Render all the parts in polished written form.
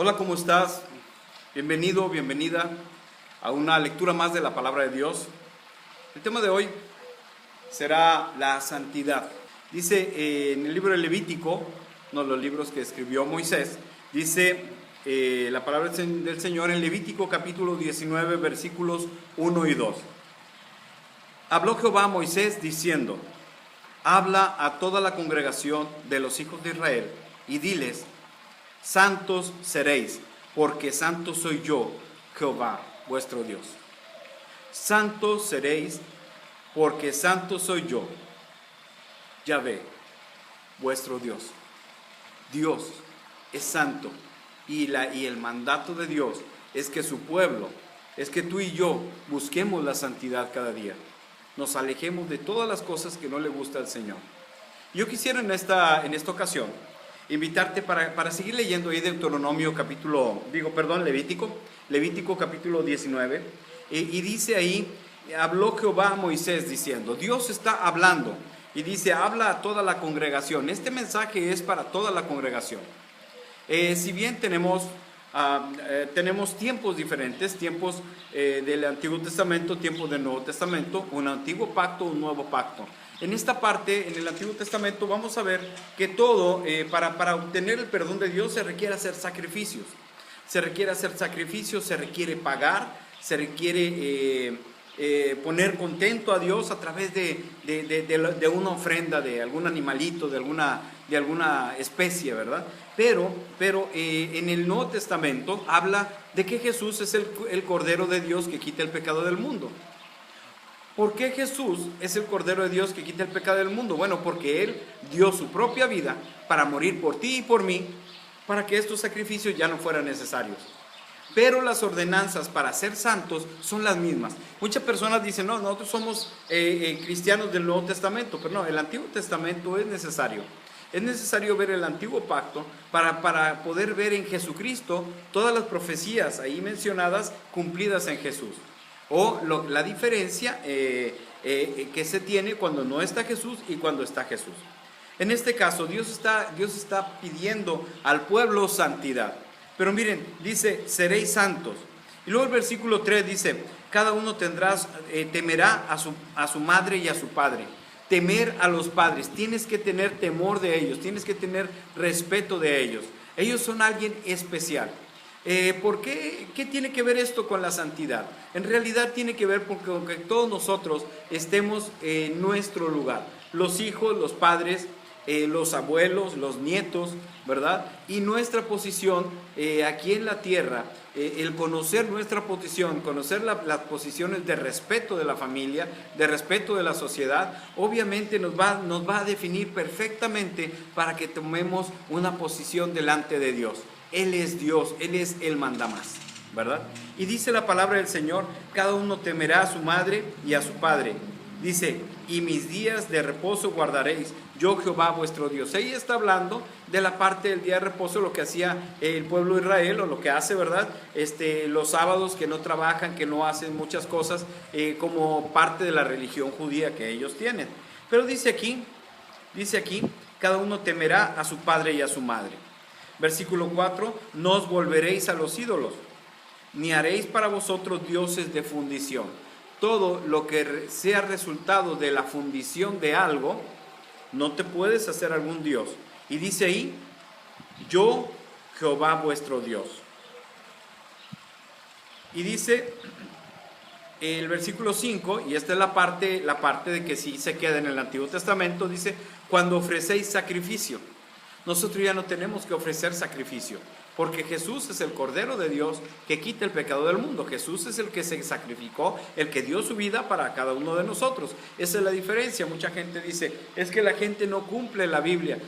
Hola, ¿cómo estás? Bienvenido, bienvenida a una lectura más de la palabra de Dios. El tema de hoy será la santidad. Dice en el libro de Levítico, no los libros que escribió Moisés, dice la palabra del Señor en Levítico capítulo 19, versículos 1 y 2. Habló Jehová a Moisés diciendo: habla a toda la congregación de los hijos de Israel y diles: santos seréis, porque santo soy yo, Jehová, vuestro Dios. Santos seréis, porque santo soy yo, Yahvé, vuestro Dios. Dios es santo y el mandato de Dios es que su pueblo, es que tú y yo busquemos la santidad cada día. Nos alejemos de todas las cosas que no le gusta al Señor. Yo quisiera en esta ocasión invitarte para seguir leyendo ahí Levítico capítulo 19, y dice ahí: habló Jehová a Moisés diciendo. Dios está hablando y dice: habla a toda la congregación. Este mensaje es para toda la congregación. Si bien tenemos tiempos diferentes, tiempos del Antiguo Testamento, tiempos del Nuevo Testamento, un antiguo pacto, un nuevo pacto. En esta parte, en el Antiguo Testamento, vamos a ver que todo, para obtener el perdón de Dios, se requiere hacer sacrificios. Se requiere pagar, se requiere poner contento a Dios a través de una ofrenda, de algún animalito, de alguna especie, ¿verdad? Pero en el Nuevo Testamento habla de que Jesús es el Cordero de Dios que quita el pecado del mundo. ¿Por qué Jesús es el Cordero de Dios que quita el pecado del mundo? Bueno, porque Él dio su propia vida para morir por ti y por mí, para que estos sacrificios ya no fueran necesarios. Pero las ordenanzas para ser santos son las mismas. Muchas personas dicen: no, nosotros somos cristianos del Nuevo Testamento. Pero no, el Antiguo Testamento es necesario. Es necesario ver el antiguo pacto para poder ver en Jesucristo todas las profecías ahí mencionadas cumplidas en Jesús. O la diferencia que se tiene cuando no está Jesús y cuando está Jesús. En este caso, Dios está pidiendo al pueblo santidad. Pero miren, dice: seréis santos. Y luego el versículo 3 dice: cada uno temerá a su madre y a su padre. Temer a los padres, tienes que tener temor de ellos, tienes que tener respeto de ellos. Ellos son alguien especial. ¿Por qué? ¿Qué tiene que ver esto con la santidad? En realidad tiene que ver con que todos nosotros estemos en nuestro lugar. Los hijos, los padres, los abuelos, los nietos, ¿verdad? Y nuestra posición aquí en la tierra, el conocer nuestra posición, conocer las posiciones de respeto de la familia, de respeto de la sociedad, obviamente nos va a definir perfectamente para que tomemos una posición delante de Dios. Él es Dios, Él es el mandamás, ¿verdad? Y dice la palabra del Señor: cada uno temerá a su madre y a su padre. Dice: y mis días de reposo guardaréis, yo Jehová vuestro Dios. Ahí está hablando de la parte del día de reposo, lo que hacía el pueblo de Israel, o lo que hace, ¿verdad? Los sábados, que no trabajan, que no hacen muchas cosas, como parte de la religión judía que ellos tienen. Pero dice aquí, cada uno temerá a su padre y a su madre. Versículo 4: no os volveréis a los ídolos, ni haréis para vosotros dioses de fundición. Todo lo que sea resultado de la fundición de algo, no te puedes hacer algún dios. Y dice ahí: yo, Jehová vuestro Dios. Y dice el versículo 5, y esta es la parte de que sí se queda en el Antiguo Testamento, dice: cuando ofrecéis sacrificio. Nosotros ya no tenemos que ofrecer sacrificio, porque Jesús es el Cordero de Dios que quita el pecado del mundo. Jesús es el que se sacrificó, el que dio su vida para cada uno de nosotros. Esa es la diferencia. Mucha gente dice: es que la gente no cumple la Biblia.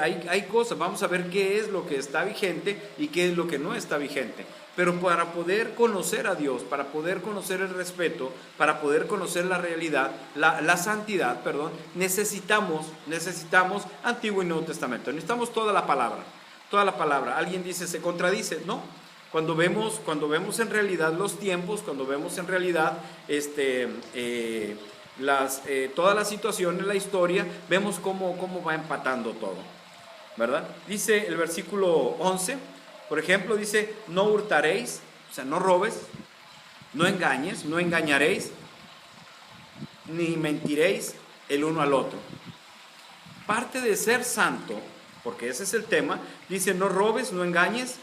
Hay cosas, vamos a ver qué es lo que está vigente y qué es lo que no está vigente. Pero para poder conocer a Dios, para poder conocer el respeto, para poder conocer la realidad, la santidad, necesitamos Antiguo y Nuevo Testamento. Necesitamos toda la palabra. Alguien dice: se contradice. No. Cuando vemos en realidad los tiempos, cuando vemos en realidad toda la situación, la historia, vemos cómo va empatando todo, ¿verdad? Dice el versículo 11: Por ejemplo, dice, no hurtaréis, o sea, no robes, no engañes, no engañaréis, ni mentiréis el uno al otro. Parte de ser santo, porque ese es el tema, dice, no robes, no engañes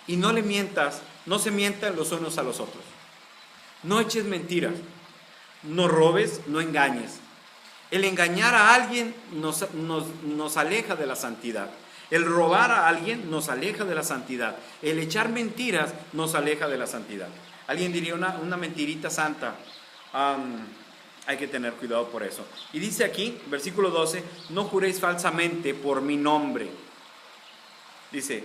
y no le mientas, no se mientan los unos a los otros. No eches mentiras, no robes, no engañes. El engañar a alguien nos aleja de la santidad. El robar a alguien nos aleja de la santidad. El echar mentiras nos aleja de la santidad. Alguien diría una mentirita santa. Hay que tener cuidado por eso. Y dice aquí, versículo 12, no juréis falsamente por mi nombre. Dice,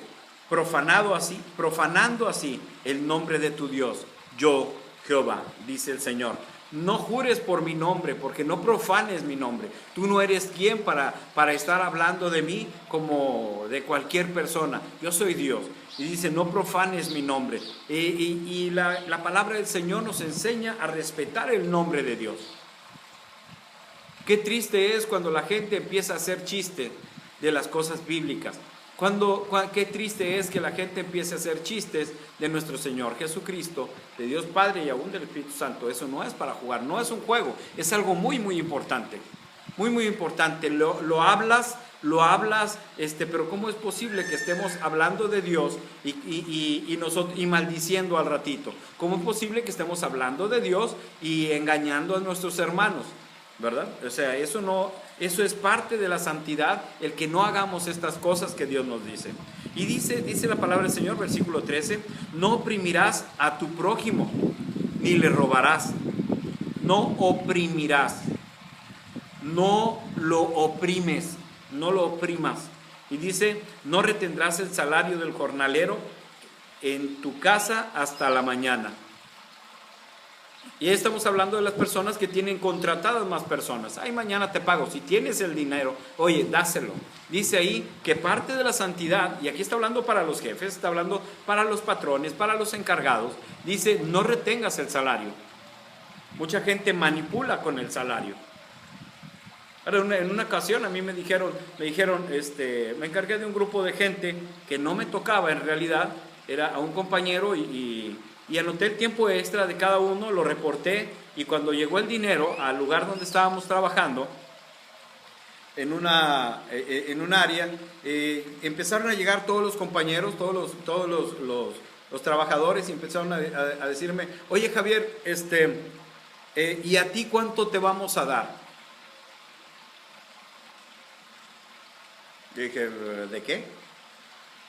profanando así el nombre de tu Dios, yo Jehová, dice el Señor. No jures por mi nombre, porque no profanes mi nombre. Tú no eres quien para estar hablando de mí como de cualquier persona. Yo soy Dios. Y dice, no profanes mi nombre. Y la palabra del Señor nos enseña a respetar el nombre de Dios. Qué triste es cuando la gente empieza a hacer chiste de las cosas bíblicas. Qué triste es que la gente empiece a hacer chistes de nuestro Señor Jesucristo, de Dios Padre y aún del Espíritu Santo. Eso no es para jugar, no es un juego, es algo muy, muy importante. Muy, muy importante. Lo hablas, pero ¿cómo es posible que estemos hablando de Dios y maldiciendo al ratito? ¿Cómo es posible que estemos hablando de Dios y engañando a nuestros hermanos? ¿Verdad? O sea, eso es parte de la santidad, el que no hagamos estas cosas que Dios nos dice. Y dice la palabra del Señor, versículo 13, no oprimirás a tu prójimo, ni le robarás, no oprimirás, no lo oprimes, no lo oprimas. Y dice, no retendrás el salario del jornalero en tu casa hasta la mañana. Y estamos hablando de las personas que tienen contratadas más personas. Ay, mañana te pago. Si tienes el dinero, oye, dáselo. Dice ahí que parte de la santidad, y aquí está hablando para los jefes, está hablando para los patrones, para los encargados, dice, no retengas el salario. Mucha gente manipula con el salario. Ahora, en una ocasión a mí me dijeron, me encargué de un grupo de gente que no me tocaba en realidad, era a un compañero y anoté el tiempo extra de cada uno, lo reporté, y cuando llegó el dinero al lugar donde estábamos trabajando, en un área, empezaron a llegar todos los compañeros, todos los trabajadores, y empezaron a decirme, oye Javier, ¿y a ti cuánto te vamos a dar? Yo dije, ¿de qué?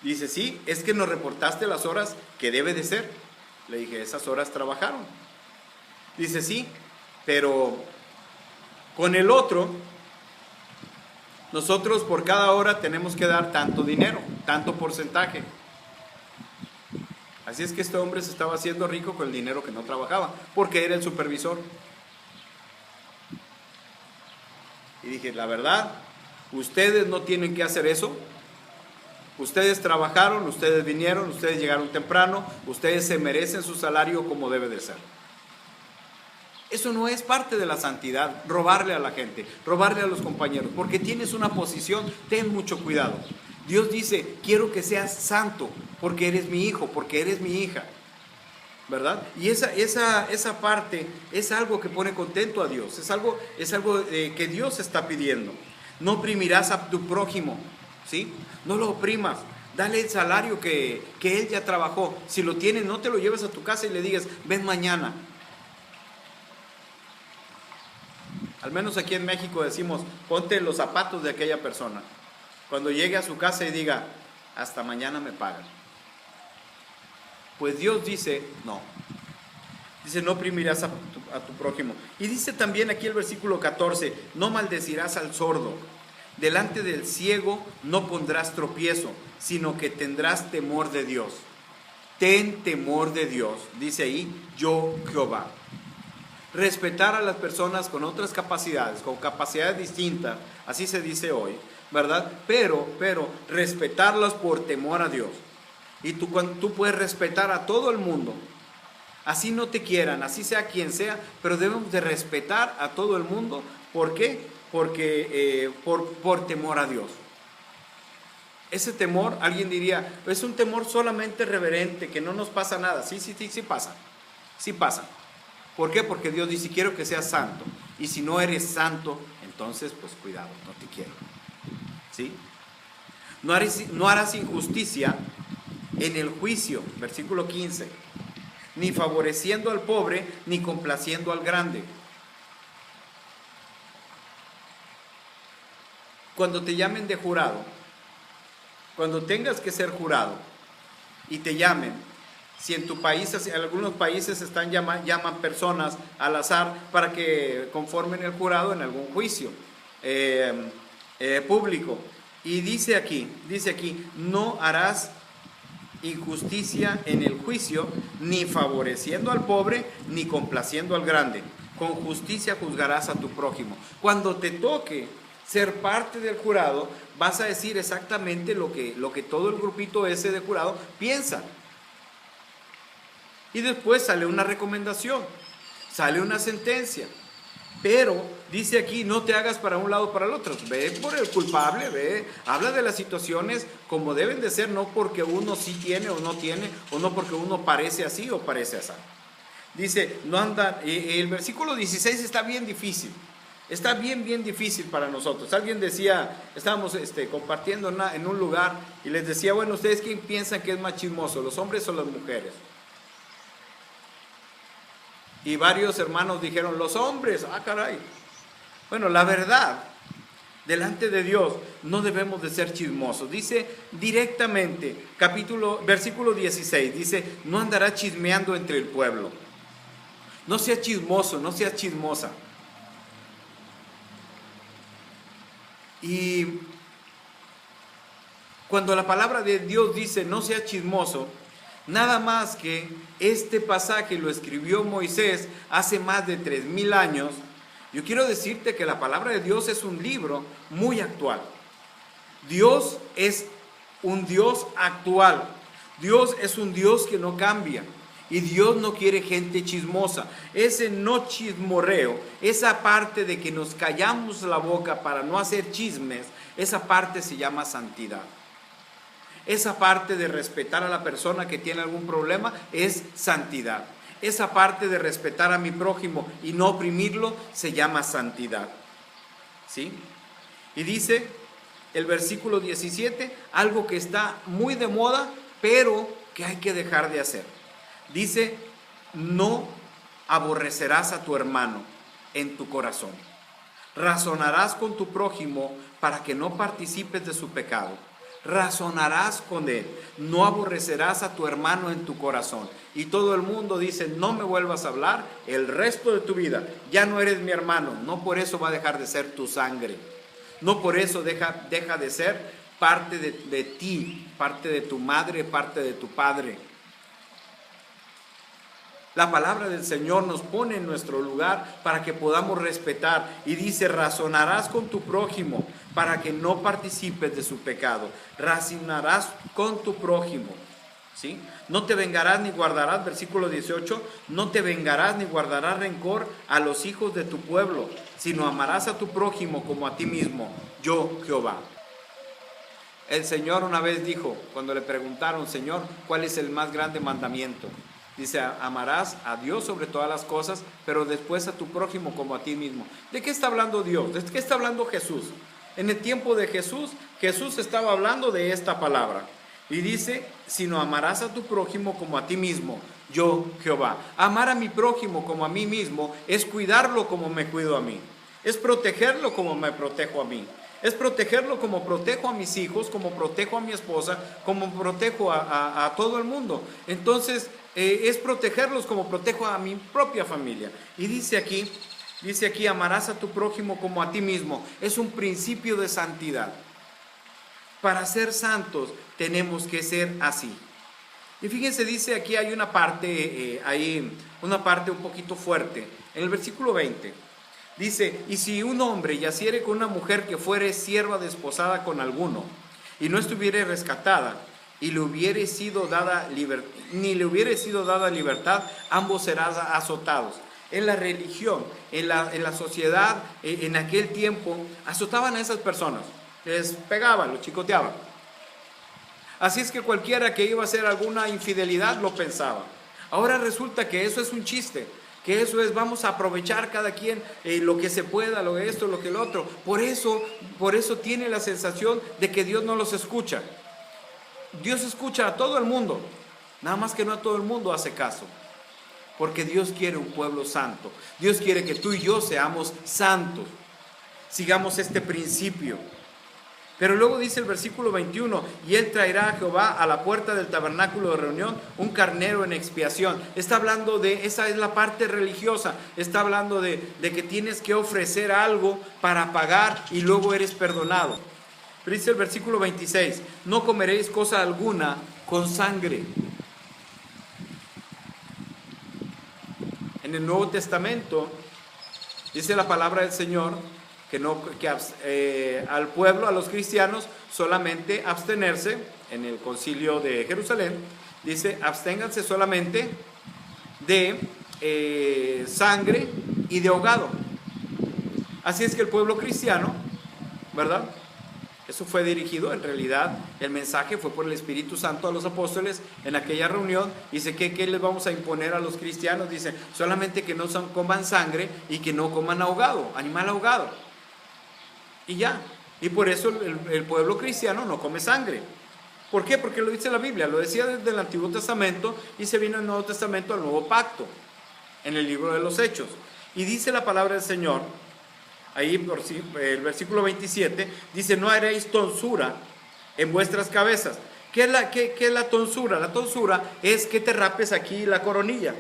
Dice, sí, es que nos reportaste las horas que debe de ser. Le dije, esas horas trabajaron. Dice, sí, pero con el otro, nosotros por cada hora tenemos que dar tanto dinero, tanto porcentaje. Así es que este hombre se estaba haciendo rico con el dinero que no trabajaba, porque era el supervisor. Y dije, la verdad, ustedes no tienen que hacer eso. Ustedes trabajaron, ustedes vinieron, ustedes llegaron temprano, ustedes se merecen su salario como debe de ser. Eso no es parte de la santidad, robarle a la gente, robarle a los compañeros, porque tienes una posición, ten mucho cuidado. Dios dice, quiero que seas santo, porque eres mi hijo, porque eres mi hija, ¿verdad? Y esa parte es algo que pone contento a Dios, es algo que Dios está pidiendo. No oprimirás a tu prójimo, ¿sí? No lo oprimas, dale el salario que él ya trabajó. Si lo tiene, no te lo lleves a tu casa y le digas, ven mañana. Al menos aquí en México decimos, ponte los zapatos de aquella persona. Cuando llegue a su casa y diga, hasta mañana me pagan. Pues Dios dice, no. Dice, no oprimirás a tu prójimo. Y dice también aquí el versículo 14, no maldecirás al sordo. Delante del ciego no pondrás tropiezo, sino que tendrás temor de Dios. Ten temor de Dios, dice ahí, yo Jehová. Respetar a las personas con otras capacidades, con capacidades distintas, así se dice hoy, ¿verdad? Pero respetarlas por temor a Dios. Y tú puedes respetar a todo el mundo, así no te quieran, así sea quien sea, pero debemos de respetar a todo el mundo. ¿Por qué? Porque por temor a Dios. Ese temor, alguien diría, es un temor solamente reverente, que no nos pasa nada. Sí, sí, sí, sí pasa. Sí pasa. ¿Por qué? Porque Dios dice, quiero que seas santo. Y si no eres santo, entonces, pues cuidado, no te quiero. ¿Sí? No harás injusticia en el juicio, versículo 15, ni favoreciendo al pobre, ni complaciendo al grande. Cuando te llamen de jurado, cuando tengas que ser jurado y te llamen, si en tu país, en algunos países llaman personas al azar para que conformen el jurado en algún juicio público. Y dice aquí, no harás injusticia en el juicio, ni favoreciendo al pobre, ni complaciendo al grande. Con justicia juzgarás a tu prójimo. Cuando te toque ser parte del jurado, vas a decir exactamente lo que todo el grupito ese de jurado piensa. Y después sale una recomendación, sale una sentencia. Pero dice aquí, no te hagas para un lado o para el otro. Ve por el culpable, habla de las situaciones como deben de ser, no porque uno sí tiene o no tiene, o no porque uno parece así o parece así. Dice, no anda, el versículo 16 está bien difícil. Está bien difícil para nosotros. Alguien decía, estábamos compartiendo en un lugar y les decía, bueno, ¿ustedes quién piensan que es más chismoso, los hombres o las mujeres? Y varios hermanos dijeron, los hombres. Ah, caray. Bueno, la verdad, delante de Dios no debemos de ser chismosos. Dice directamente, versículo 16, dice, no andará chismeando entre el pueblo. No seas chismoso, no seas chismosa. Y cuando la palabra de Dios dice, no seas chismoso, nada más que este pasaje lo escribió Moisés hace más de 3000 años. Yo quiero decirte que la palabra de Dios es un libro muy actual. Dios es un Dios actual. Dios es un Dios que no cambia. Y Dios no quiere gente chismosa. Ese no chismorreo, esa parte de que nos callamos la boca para no hacer chismes, esa parte se llama santidad. Esa parte de respetar a la persona que tiene algún problema es santidad. Esa parte de respetar a mi prójimo y no oprimirlo se llama santidad. ¿Sí? Y dice el versículo 17, algo que está muy de moda, pero que hay que dejar de hacer. Dice, no aborrecerás a tu hermano en tu corazón. Razonarás con tu prójimo para que no participes de su pecado. Razonarás con él, no aborrecerás a tu hermano en tu corazón. Y todo el mundo dice, no me vuelvas a hablar el resto de tu vida, ya no eres mi hermano. No por eso va a dejar de ser tu sangre, no por eso deja de ser parte de ti, parte de tu madre, parte de tu padre. La palabra del Señor nos pone en nuestro lugar para que podamos respetar. Y dice, razonarás con tu prójimo para que no participes de su pecado. Razonarás con tu prójimo. ¿Sí? No te vengarás ni guardarás, versículo 18, no te vengarás ni guardarás rencor a los hijos de tu pueblo, sino amarás a tu prójimo como a ti mismo. Yo, Jehová. El Señor una vez dijo, cuando le preguntaron, Señor, ¿cuál es el más grande mandamiento? Dice, amarás a Dios sobre todas las cosas, pero después a tu prójimo como a ti mismo. ¿De qué está hablando Dios? ¿De qué está hablando Jesús? En el tiempo de Jesús, Jesús estaba hablando de esta palabra. Y dice, sino amarás a tu prójimo como a ti mismo, yo Jehová. Amar a mi prójimo como a mí mismo es cuidarlo como me cuido a mí. Es protegerlo como me protejo a mí. Es protegerlo como protejo a mis hijos, como protejo a mi esposa, como protejo a todo el mundo. Entonces, es protegerlos como protejo a mi propia familia. Y dice aquí, amarás a tu prójimo como a ti mismo. Es un principio de santidad. Para ser santos tenemos que ser así. Y fíjense, dice aquí hay una parte un poquito fuerte. En el versículo 20 dice, y si un hombre yaciere con una mujer que fuere sierva desposada con alguno, y no estuviere rescatada, y le hubiere sido dada libertad, ambos serán azotados. En la religión, en la sociedad, en aquel tiempo, azotaban a esas personas, les pegaban, los chicoteaban. Así es que cualquiera que iba a hacer alguna infidelidad lo pensaba. Ahora resulta que eso es un chiste, que eso es, vamos a aprovechar cada quien lo que se pueda, lo que esto, lo que el otro. Por eso tiene la sensación de que Dios no los escucha. Dios escucha a todo el mundo, nada más que no a todo el mundo hace caso. Porque Dios quiere un pueblo santo. Dios quiere que tú y yo seamos santos. Sigamos este principio. Pero luego dice el versículo 21, y él traerá a Jehová a la puerta del tabernáculo de reunión un carnero en expiación. Está hablando de, esa es la parte religiosa, está hablando de que tienes que ofrecer algo para pagar y luego eres perdonado. Pero dice el versículo 26, no comeréis cosa alguna con sangre. En el Nuevo Testamento dice la palabra del Señor que al pueblo, a los cristianos, solamente abstenerse. En el concilio de Jerusalén dice, absténganse solamente de sangre y de ahogado. Así es que el pueblo cristiano, ¿verdad? Eso fue dirigido, en realidad el mensaje fue por el Espíritu Santo a los apóstoles en aquella reunión. Dice que ¿qué les vamos a imponer a los cristianos? Dice, solamente que no coman sangre y que no coman ahogado, animal ahogado. Y ya, y por eso el pueblo cristiano no come sangre. ¿Por qué? Porque lo dice la Biblia, lo decía desde el Antiguo Testamento y se vino el Nuevo Testamento al Nuevo Pacto, en el libro de los Hechos. Y dice la palabra del Señor, ahí el versículo 27, dice, no haréis tonsura en vuestras cabezas. ¿Qué es la tonsura? La tonsura es que te rapes aquí la coronilla.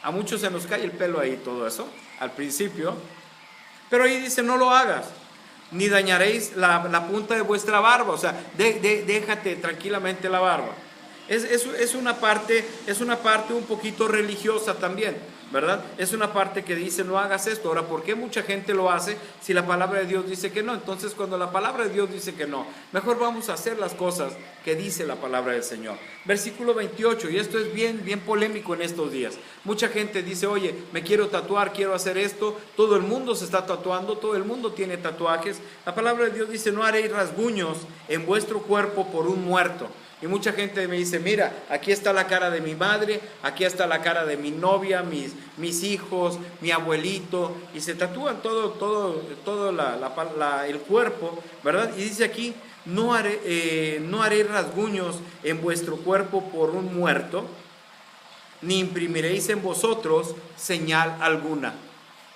A muchos se nos cae el pelo ahí, todo eso, al principio. Pero ahí dice, no lo hagas. Ni dañaréis la punta de vuestra barba, o sea, déjate tranquilamente la barba. Es una parte un poquito religiosa también, ¿verdad? Es una parte que dice, no hagas esto. Ahora, ¿por qué mucha gente lo hace si la palabra de Dios dice que no? Entonces, cuando la palabra de Dios dice que no, mejor vamos a hacer las cosas que dice la palabra del Señor. Versículo 28, y esto es bien polémico en estos días. Mucha gente dice, oye, me quiero tatuar, quiero hacer esto. Todo el mundo se está tatuando, todo el mundo tiene tatuajes. La palabra de Dios dice, no haréis rasguños en vuestro cuerpo por un muerto. Y mucha gente me dice, mira, aquí está la cara de mi madre, aquí está la cara de mi novia, mis hijos, mi abuelito, y se tatúan todo el cuerpo, ¿verdad? Y dice aquí, no haré rasguños en vuestro cuerpo por un muerto, ni imprimiréis en vosotros señal alguna.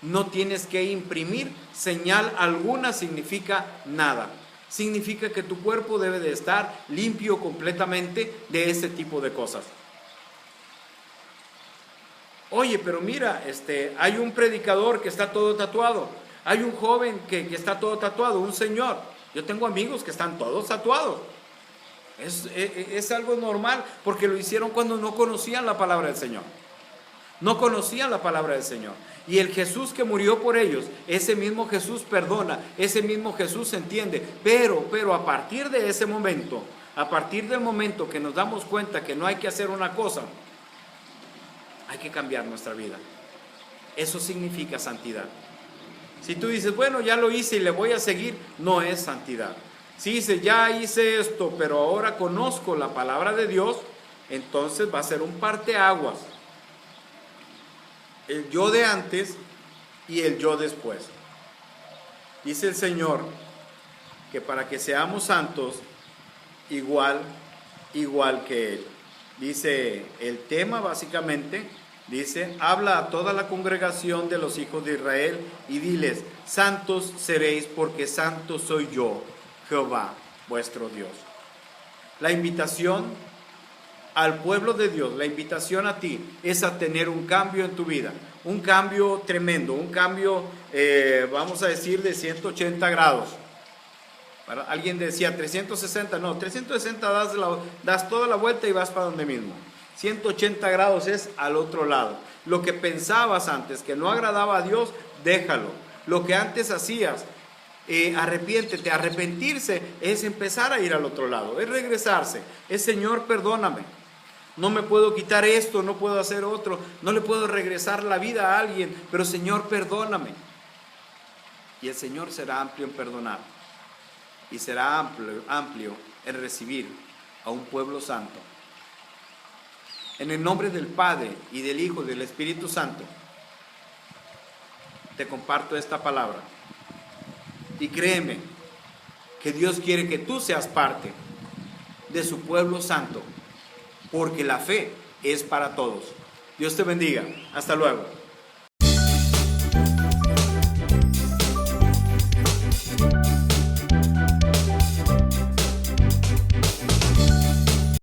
No tienes que imprimir señal alguna, significa nada. Significa que tu cuerpo debe de estar limpio completamente de ese tipo de cosas. Oye, pero mira, hay un predicador que está todo tatuado, hay un joven que está todo tatuado, un señor. Yo tengo amigos que están todos tatuados. Es algo normal, porque lo hicieron cuando no conocían la palabra del Señor. No conocían la palabra del Señor. Y el Jesús que murió por ellos, ese mismo Jesús perdona, ese mismo Jesús entiende. Pero a partir de ese momento, a partir del momento que nos damos cuenta que no hay que hacer una cosa, hay que cambiar nuestra vida. Eso significa santidad. Si tú dices, bueno, ya lo hice y le voy a seguir, no es santidad. Si dices, ya hice esto, pero ahora conozco la palabra de Dios, entonces va a ser un parteaguas. El yo de antes y el yo después. Dice el Señor que para que seamos santos, igual que Él. Dice el tema básicamente, dice, habla a toda la congregación de los hijos de Israel y diles, santos seréis porque santo soy yo, Jehová, vuestro Dios. La invitación al pueblo de Dios, la invitación a ti es a tener un cambio en tu vida, un cambio tremendo, un cambio, vamos a decir, de 180 grados. Alguien decía 360, no, 360 das toda la vuelta y vas para donde mismo. 180 grados es al otro lado. Lo que pensabas antes que no agradaba a Dios, déjalo. Lo que antes hacías, arrepiéntete. Arrepentirse es empezar a ir al otro lado, es regresarse, es Señor, perdóname. No me puedo quitar esto, no puedo hacer otro, no le puedo regresar la vida a alguien, pero Señor, perdóname. Y el Señor será amplio en perdonar y será amplio en recibir a un pueblo santo. En el nombre del Padre y del Hijo y del Espíritu Santo, te comparto esta palabra. Y créeme que Dios quiere que tú seas parte de su pueblo santo, porque la fe es para todos. Dios te bendiga. Hasta luego.